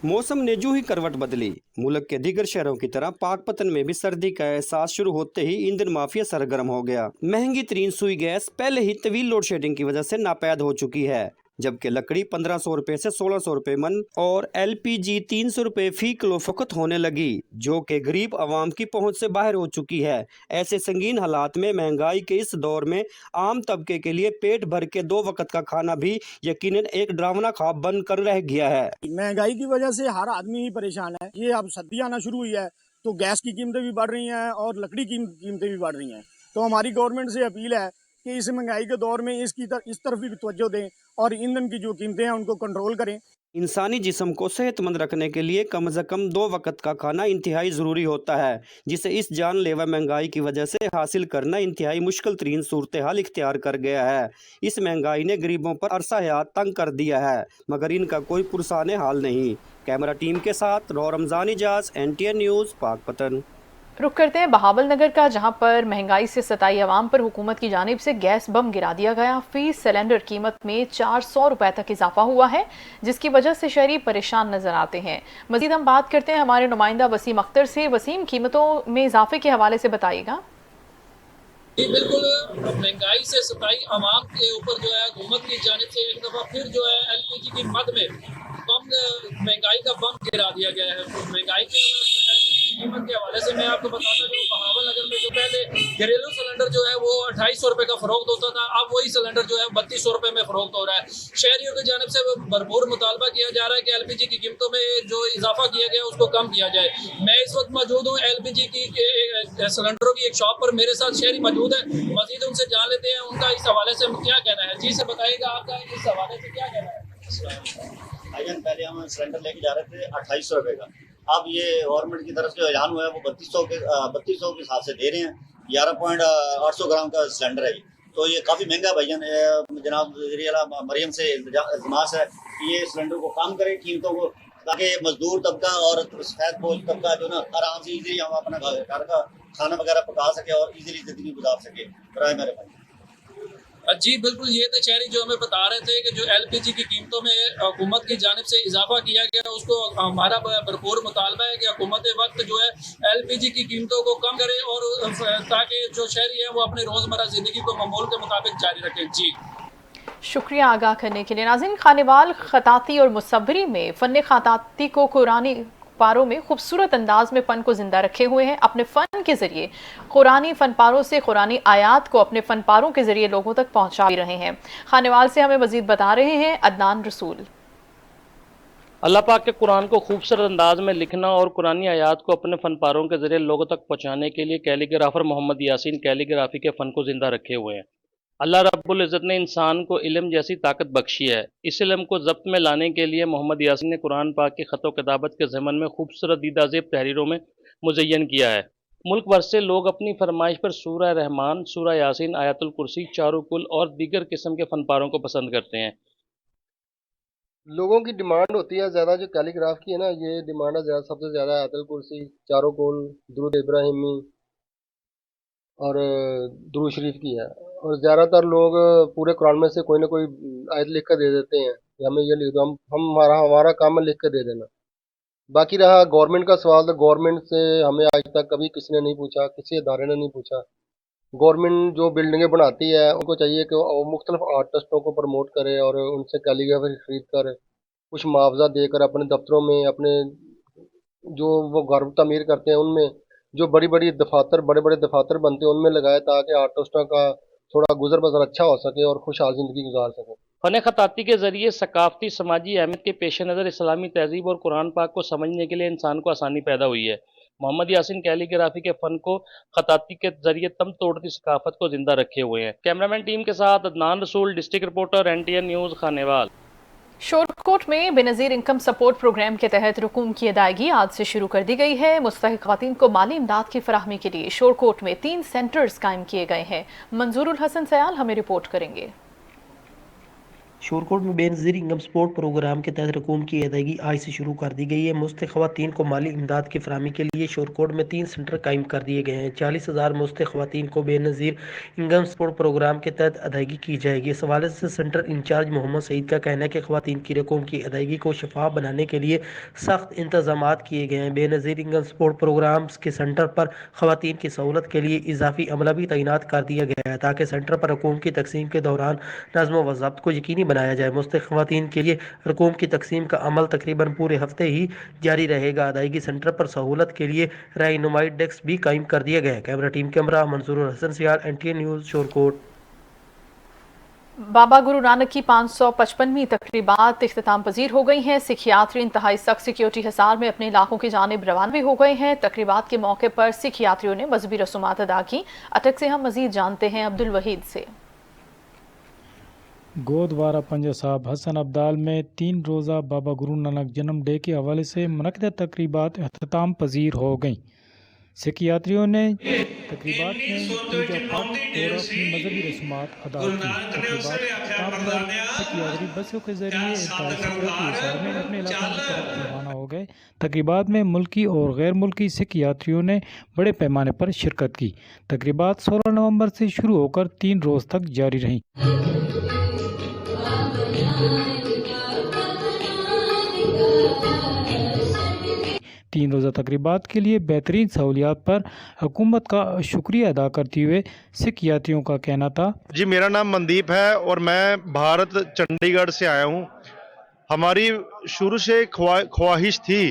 Speaker 25: मौसम ने जो ही करवट बदली, मुल्क के दीगर शहरों की तरह पाकपतन में भी सर्दी का एहसास शुरू होते ही ईंधन माफिया सरगर्म हो गया। महंगी तरीन सुई गैस पहले ही तवील लोड शेडिंग की वजह से नापैद हो चुकी है, जबकि लकड़ी 1500 रुपए से 1600 रुपए मन और LPG 300 रुपए फी किलो फकत होने लगी, जो कि गरीब आवाम की पहुंच से बाहर हो चुकी है। ऐसे संगीन हालात में महंगाई के इस दौर में आम तबके के लिए पेट भर के 2 वक्त का खाना भी यकीनन एक डरावना ख्वाब बनकर रह गया है।
Speaker 26: महंगाई की वजह से हर आदमी ही परेशान है। ये अब सर्दी आना शुरू हुई है तो गैस की कीमतें भी बढ़ रही हैं और लकड़ी की कीमतें भी बढ़ रही हैं। तो हमारी गवर्नमेंट से अपील है कि इस महंगाई के दौर में इस तरफ भी तवज्जो दें और ईंधन की जो कीमतें हैं उनको कंट्रोल करें।
Speaker 25: इंसानी जिस्म को सेहतमंद रखने के लिए कम से कम 2 वक्त का खाना इंतहाई ज़रूरी होता है, जिसे इस जानलेवा महंगाई की वजह से हासिल करना इंतहाई मुश्किल तरीन सूरत हाल इख्तियार कर गया है। इस महंगाई ने गरीबों पर अरसा हयात तंग कर दिया है, मगर इनका कोई पुरसाने हाल नहीं। कैमरा टीम के साथ रमज़ान इजाज, NTN न्यूज़, पाकपतन।
Speaker 1: रुख करते हैं बहावल नगर का, जहां पर महंगाई से सताई आवाम पर हुकूमत की जानिब से गैस बम गिरा दिया गया। फी सिलेंडर कीमत में 400 रुपए तक इजाफा हुआ है, जिसकी वजह से शहरी परेशान नजर आते हैं। मजीद हम बात करते हैं हमारे नुमाइंदा वसीम अख्तर से। वसीम, कीमतों में इजाफे के हवाले से बताइएगा।
Speaker 27: जी बिल्कुल, महंगाई से सताई आवाम के ऊपर जो है हुकूमत की जानिब से एक दफ़ा फिर जो है LPG की मद में महंगाई का बम गिरा दिया गया है। महंगाई के कीमत के हवाले से मैं आपको बताता हूँ, बहावल नगर में जो पहले घरेलू सिलेंडर जो है वो 250 रुपए का फरोख्त होता था, अब वही सिलेंडर जो है 3200 रुपए में फरोख्त हो रहा है। शहरियों की जानिब से भरपूर मुतालबा किया जा रहा है कि एलपीजी की कीमतों में जो इजाफा किया गया उसको कम किया जाए। मैं इस वक्त मौजूद हूँ एलपीजी की सिलेंडरों की एक शॉप पर, मेरे साथ शहरी मौजूद है, मजीद उनसे जान लेते हैं उनका इस हवाले से क्या कहना है। जी से बताइएगा आपका इस हवाले से क्या कहना है।
Speaker 2: भाईजान पहले हम सिलेंडर लेके जा रहे थे 2800 रुपए का, अब ये गवर्नमेंट की तरफ से ऐलान हुआ है वो 3200 के हिसाब से दे रहे हैं। 11.800 ग्राम का सिलेंडर है, तो ये काफ़ी महंगा है भाईजान। जनाब वज़ीर-ए-आला मरियम से इल्तिमास है कि ये सिलेंडर को कम करें कीमतों को, ताकि मजदूर तबका और सफेद पोश तबका जो ना आराम से इजीली हम अपना घर का खाना वगैरह पका सके और इजीली ज़िंदगी गुजार सके। बराए मेरे भाई।
Speaker 27: जी बिल्कुल, ये थे शहरी जो हमें बता रहे थे कि जो एलपीजी की कीमतों में हुकूमत की जानिब से इजाफा किया गया उसको हमारा भरपूर मुतालबा है कि हुकूमत वक्त जो है एलपीजी की कीमतों को कम करे और ताकि जो शहरी है वो अपनी रोज़मर्रा ज़िंदगी को मामूल के मुताबिक जारी रखें। जी
Speaker 1: शुक्रिया आगाह करने के लिए। नाज़रीन, खानेवाल खताती और मुसव्वरी में फ़न खताती को कुरानी पारों में खूबसूरत अंदाज में फ़न को ज़िंदा रखे हुए हैं। अपने फ़न के ज़रिए कुरानी फ़न पारों से कुरानी आयात को अपने फ़न पारों के ज़रिए लोगों तक पहुँचा भी रहे हैं। खानेवाल से हमें मज़ीद बता रहे हैं अदनान रसूल।
Speaker 4: अल्लाह पाक के कुरान को खूबसूरत अंदाज में लिखना और कुरानी आयात को अपने फ़न पारों के ज़रिए लोगों तक पहुँचाने के लिए कैलीग्राफर मोहम्मद यासीन कैलीग्राफी के फ़न को ज़िंदा रखे हुए हैं। अल्लाह रब्बुल इज़्ज़त ने इंसान को इल्म जैसी ताकत बख्शी है। इस इल्म को ज़ब्त में लाने के लिए मोहम्मद यासीन ने कुरान पाक की ख़त व किताबत के ज़मन में खूबसूरत दीदाज़ेब तहरीरों में मुज़य्यन किया है। मुल्क भर से लोग अपनी फरमाइश पर सूरह रहमान, सूरह यासीन, आयतुल कुर्सी, चारुकुल और दीगर किस्म के फ़न पारों को पसंद करते हैं।
Speaker 6: लोगों की डिमांड होती है ज़्यादा, जो कैलीग्राफ की है ना, ये डिमांड है ज़्यादा, सबसे ज़्यादा आयतुल कुर्सी, चारुकुल, दुरूद इब्राहिमी और दुरूद शरीफ की है। और ज़्यादातर लोग पूरे कुरान में से कोई ना कोई आयत लिख कर दे देते हैं कि हमें ये लिख दो, हम हमारा काम है लिख कर दे देना। बाकी रहा गवर्नमेंट का सवाल, तो गवर्नमेंट से हमें आज तक कभी किसी ने नहीं पूछा, किसी इदारे ने नहीं पूछा। गवर्नमेंट जो बिल्डिंगें बनाती है उनको चाहिए कि वो मुख्तलिफ आर्टिस्टों को प्रमोट करे और उनसे कैलीग्राफी खरीद कर कुछ मुआवजा देकर अपने दफ्तरों में, अपने जो वो घर तमीर करते हैं उनमें जो बड़े बड़े दफातर बनते हैं उनमें लगाए, ताकि आर्टिस्टों का थोड़ा गुजर बसर अच्छा हो सके और खुशहाल ज़िंदगी गुजार सके।
Speaker 4: फ़न खताती के ज़रिए सकाफ़ती समाजी अहमियत के पेश नज़र इस्लामी तहज़ीब और कुरान पाक को समझने के लिए इंसान को आसानी पैदा हुई है। मोहम्मद यासीन कैलीग्राफी के फ़न को खताती के ज़रिए तम तोड़ती सकाफ़त को ज़िंदा रखे हुए हैं। कैमरामैन टीम के साथ अदनान रसूल, district reporter NTN news, Khanewal.
Speaker 1: Shorkot में बेनज़ीर इनकम सपोर्ट प्रोग्राम के तहत रकूम की अदायगी आज से शुरू कर दी गई है। मुस्तहिक़ ख़वातीन को माली इमदाद की फराहमी के लिए शोरकोट में 3 सेंटर्स कायम किए गए हैं। मंजूरुल हसन सयाल हमें रिपोर्ट करेंगे।
Speaker 11: शोरकोट में बेनज़ीर इनकम सपोर्ट प्रोग्राम के तहत रकूम की अदायगी आज से शुरू कर दी गई है। मुस्तहिक़ ख़वातीन को माली इमदाद की फराहमी के लिए शोरकोट में 3 सेंटर कायम कर दिए गए हैं। 40,000 मुस्तहिक़ ख़वातीन को बेनज़ीर इनकम सपोर्ट प्रोग्राम के तहत अदायगी की जाएगी। इस हवाले से सेंटर इंचार्ज मोहम्मद सईद का कहना है कि ख़वातीन की रकूम की अदायगी को शफाफ बनाने के लिए सख्त इंतजामात किए गए हैं। बेनज़ीर इनकम सपोर्ट प्रोग्राम के सेंटर पर ख़वातीन की सहूलत के लिए इजाफी अमला भी तैनात कर दिया गया है, ताकि सेंटर पर रकूम की तकसीम के दौरान नज़्म व ज़ब्त को यकीनी बनाया जाए। मुस्तहिक़ ख़वातीन के लिए रकूम की तकसीम का अमल तकरीबन पूरे हफ्ते ही जारी रहेगा। अदायगी सेंटर पर सहूलत के लिए रहनुमाई डेस्क भी कायम कर दिया गया है। Camera team camera Mansoor Hassan Sial, NTN news, Shorkot.
Speaker 1: Baba Guru Nanak की 555वीं तकरीबात इख्तिताम पजीर हो गई हैं। सिख यात्री इंतहाई सख्त सिक्योरिटी हिसार में अपने इलाकों की जानिब रवाना भी हो गए हैं। तकरीबात के मौके पर सिख यात्रियों ने मजहबी रसूमात अदा की। अटक से हम मजीद जानते हैं अब्दुल वहीद से।
Speaker 7: गोदवारा पंजा साहब हसन अब्दाल में 3 रोज़ा बाबा गुरु नानक जन्म डे के हवाले से मुनक़िदा तकरीबात इख्तिताम पजीर हो गईं। सिख यात्रियों ने तकरीबात में पूजा पाठ और अपनी मजहबी रस्मात अदा की। तकरीबात सिख यात्री बसों के जरिए में अपने इलाकों की तरफ रवाना हो गए। तकरीबात में मुल्की और गैर मुल्की सिख यात्रियों ने बड़े पैमाने पर शिरकत की। तकरीबात 16 नवंबर से शुरू होकर 3 रोज़ तक जारी रहीं। 3 रोज़ा तकरीबात के लिए बेहतरीन सहूलियात पर हुकूमत का शुक्रिया अदा करते हुए सिख यात्रियों का कहना था।
Speaker 8: जी, मेरा नाम मनदीप है और मैं भारत चंडीगढ़ से आया हूँ। हमारी शुरू से ख्वाहिश थी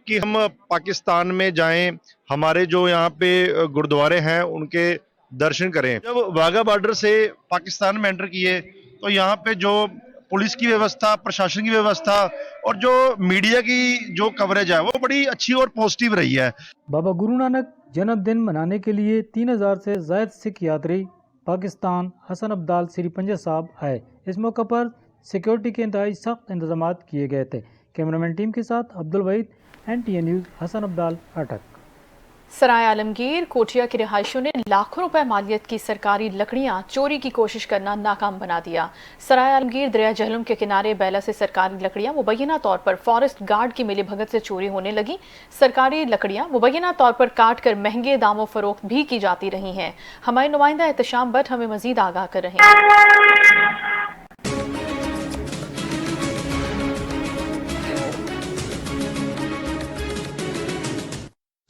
Speaker 8: कि हम पाकिस्तान में जाएं, हमारे जो यहाँ पे गुरुद्वारे हैं उनके दर्शन करें। जब वाघा बॉर्डर से पाकिस्तान में एंटर किए तो यहाँ पे जो पुलिस की व्यवस्था, प्रशासन की व्यवस्था और जो मीडिया की जो कवरेज है वो बड़ी अच्छी और पॉजिटिव रही है।
Speaker 7: बाबा गुरु नानक जन्मदिन मनाने के लिए 3000 से ज़ायद सिख यात्री पाकिस्तान हसन अब्दाल श्री पंजा साहब आए। इस मौके पर सिक्योरिटी के इंतहाई सख्त इंतजाम किए गए थे। कैमरामैन टीम के साथ अब्दुल वहीद, NTN न्यूज़, हसन अब्दाल, अटक।
Speaker 1: सराय आलमगीर कोटिया के रिहायशियों ने लाखों रुपए मालियत की सरकारी लकड़ियां चोरी की कोशिश करना नाकाम बना दिया। सराय आलमगीर दरिया जहलुम के किनारे बेला से सरकारी लकड़ियां मुबैना तौर पर फॉरेस्ट गार्ड की मिलीभगत से चोरी होने लगी। सरकारी लकड़ियां मुबैना तौर पर काट कर महंगे दामों फरोख्त भी की जाती रही हैं। हमारे नुमाइंदा एहतशाम भट्ट हमें मजीद आगाह कर रहे हैं।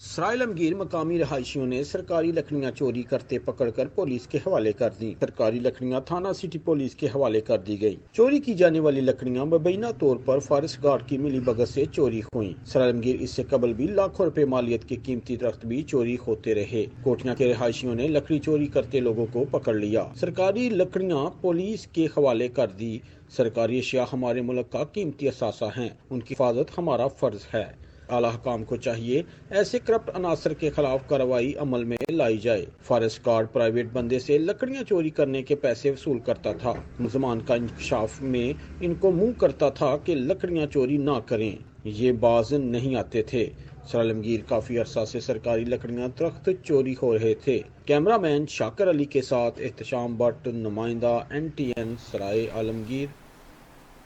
Speaker 5: सराय आलमगीर मकामी रहायशियों ने सरकारी लकड़ियां चोरी करते पकड़कर पुलिस के हवाले कर दी। सरकारी लकड़ियां थाना सिटी पुलिस के हवाले कर दी गई। चोरी की जाने वाली लकड़ियां मुबैना तौर पर फॉरेस्ट गार्ड की मिलीभगत से चोरी हुई। सराय आलमगीर इससे कबल भी लाखों रुपए मालियत के कीमती दरख्त भी चोरी होते रहे। कोटिया के रहायशियों ने लकड़ी चोरी करते लोगों को पकड़ लिया। सरकारी लकड़ियां पुलिस के हवाले कर दी। सरकारी अशिया हमारे मुल्क का कीमती असासा है, उनकी हिफाजत हमारा फर्ज है। आला हुकाम को चाहिए ऐसे करप्ट अनासर के खिलाफ कार्रवाई अमल में लाई जाए। फॉरेस्ट गार्ड प्राइवेट बंदे से लकड़ियां चोरी करने के पैसे वसूल करता था। मुलजमान का इंकशाफ में इनको मुंह करता था कि लकड़ियां चोरी ना करें, ये बाज नहीं आते थे। सराय आलमगीर काफी अरसा से सरकारी लकड़ियां दरख्त चोरी हो रहे थे। कैमरामैन शाकर अली के साथ एहतशाम भट्ट, नुमाइंदा NTN सराय आलमगीर।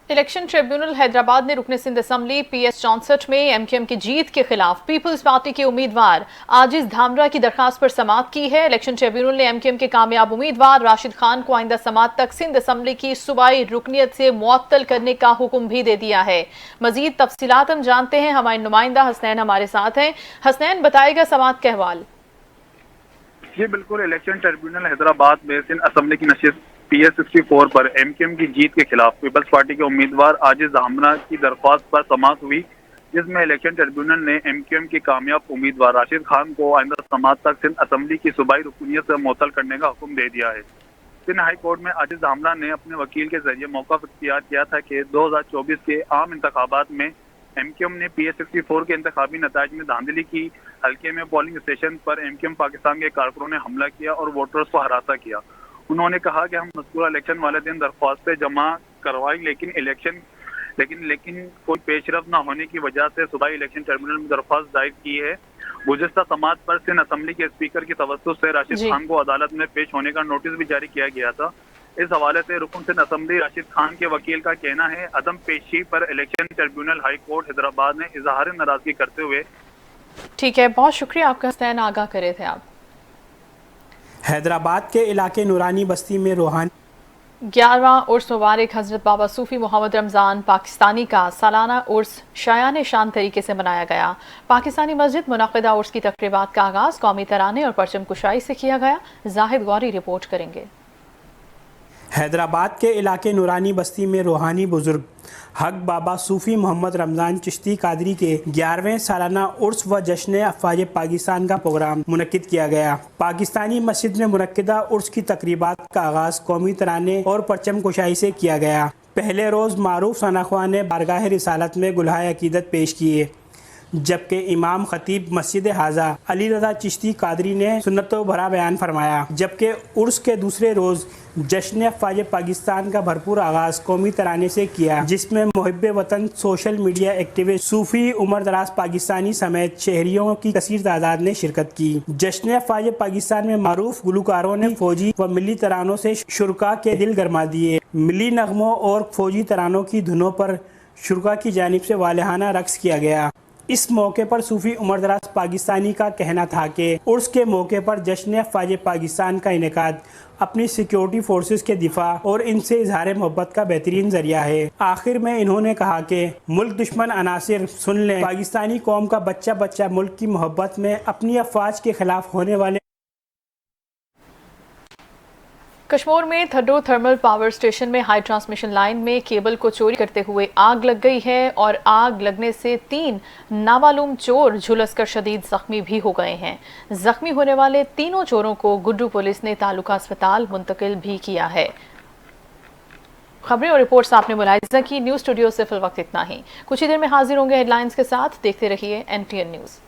Speaker 1: इलेक्शन ट्रिब्यूनल हैदराबाद ने रुकने सिंध असम्बली PS 64 में MQM की जीत के खिलाफ पीपल्स पार्टी के उम्मीदवार आजिज धामरा की दरखास्त पर समाअत की है। इलेक्शन ट्रिब्यूनल ने MQM के कामयाब उम्मीदवार राशिद खान को आइंदा समाअत तक सिंध असम्बली की सूबाई रुकनियत से मुअत्तल करने का हुक्म भी दे दिया है। मजीद तफसीलात हम जानते हैं, हमारे नुमाइंदा हसनैन हमारे साथ हैं। हसनैन, बताएगा समाअत का अहवाल।
Speaker 9: जी बिल्कुल, इलेक्शन ट्रिब्यूनल हैदराबाद में सिंध असम्बली की नशिस्त PS 64 पर MQM की जीत के खिलाफ पीपल्स पार्टी के उम्मीदवार आजिज धामरा की दरख्वास्त पर समाअत हुई, जिसमें इलेक्शन ट्रिब्यूनल ने MQM के कामयाब उम्मीदवार राशिद खान को आइंदा समाअत तक सिंध असम्बली की सूबाई रुकनियत से मुअत्तल करने का हुक्म दे दिया है। सिंध हाई कोर्ट में आजिज धामरा ने अपने वकील के जरिए मौक़िफ़ इख्तियार किया था कि 2024 के आम इंतखाबात में MQM ने PS 64 के इंतखाबी नताइज में धांधली की। हल्के में पोलिंग स्टेशन पर MQM पाकिस्तान के कारकुनों ने हमला किया और वोटर्स को हरासा किया। उन्होंने कहा कि हम मज़कूरा इलेक्शन वाले दिन दरख्वास्तें जमा करवाई, लेकिन कोई पेशरफ न होने की वजह से सूबाई इलेक्शन ट्रिब्यूनल में दरख्वास्त दायर की है। गुज़िश्ता समाअत पर सिंध असम्बली के स्पीकर की तवज्जो से राशिद खान को अदालत में पेश होने का नोटिस भी जारी किया गया था। इस हवाले से रुकन सिंध असम्बली राशिद खान के वकील का कहना है, अदम पेशी पर election tribunal high court Hyderabad ने इजहार नाराजगी करते हुए।
Speaker 1: ठीक है, बहुत शुक्रिया आपका हसनैन, आगाह करे थे आप।
Speaker 10: हैदराबाद के इलाके नूरानी बस्ती में रूहानी
Speaker 1: 11वां उर्स मुबारक हजरत बाबा सूफी मोहम्मद रमज़ान पाकिस्तानी का सालाना उर्स शायान शान तरीके से मनाया गया। पाकिस्तानी मस्जिद मुनक़िदा उर्स की तक़रीबात का आगाज़ कौमी तराने और परचम कुशाई से किया गया। जाहिद गौरी रिपोर्ट करेंगे।
Speaker 10: हैदराबाद के इलाके नूरानी बस्ती में रूहानी बुजुर्ग हक बाबा सूफी मोहम्मद रमज़ान चिश्ती कादरी के 11वें सालाना उर्स व जश्न अफ़वाज पाकिस्तान का प्रोग्राम मुनक्किद किया गया। पाकिस्तानी मस्जिद में मुनक्किदा उर्स की तकरीबात का आगाज़ कौमी तराने और परचम कुशाई से किया गया। पहले रोज़ मारूफ सनाख्वा ने बारगाह रिसालत में गुलहाए अकीदत पेश किए, जबकि इमाम खतीब मस्जिद हाजा अली रज़ा चिश्ती कादरी ने सुन्नतों भरा बयान फरमाया। जबकि उर्स के दूसरे रोज़ जश्न अफ़वाज पाकिस्तान का भरपूर आगाज़ कौमी तराने से किया, जिसमें मुहिब्बे वतन सोशल मीडिया एक्टिविस्ट सूफ़ी उमर दराज पाकिस्तानी समेत शहरियों की कसीर तादाद ने शिरकत की। जश्न अफ़वाज पाकिस्तान में मारूफ गुलकारों ने फौजी व मिली तरानों से शुरका के दिल गरमा दिए। मिली नगमों और फौजी तरानों की धुनों पर शुरका की जानिब से वालिहाना रक्स किया गया। इस मौके पर सूफी उमर दराज पाकिस्तानी का कहना था कि उर्स के मौके पर जश्न अफ़वाज पाकिस्तान का इनेकाद अपनी सिक्योरिटी फोर्सेस के दिफा और इनसे इजहार मोहब्बत का बेहतरीन जरिया है। आखिर में इन्होंने कहा कि मुल्क दुश्मन अनासिर सुन लें, पाकिस्तानी कौम का बच्चा बच्चा मुल्क की मोहब्बत में अपनी अफ़वाज के खिलाफ होने वाले
Speaker 1: कश्मीर में थड्डो थर्मल पावर स्टेशन में हाई ट्रांसमिशन लाइन में केबल को चोरी करते हुए आग लग गई है और आग लगने से 3 नामालूम चोर झुलसकर शदीद जख्मी भी हो गए हैं। जख्मी होने वाले तीनों चोरों को गुड्डू पुलिस ने तालुका अस्पताल मुंतकिल भी किया है। खबरें और रिपोर्ट्स आपने मुलाहिजा की। न्यूज़ स्टूडियो से फिल वक्त इतना ही। कुछ ही देर में हाजिर होंगे हेडलाइंस के साथ। देखते रहिए NTN न्यूज़।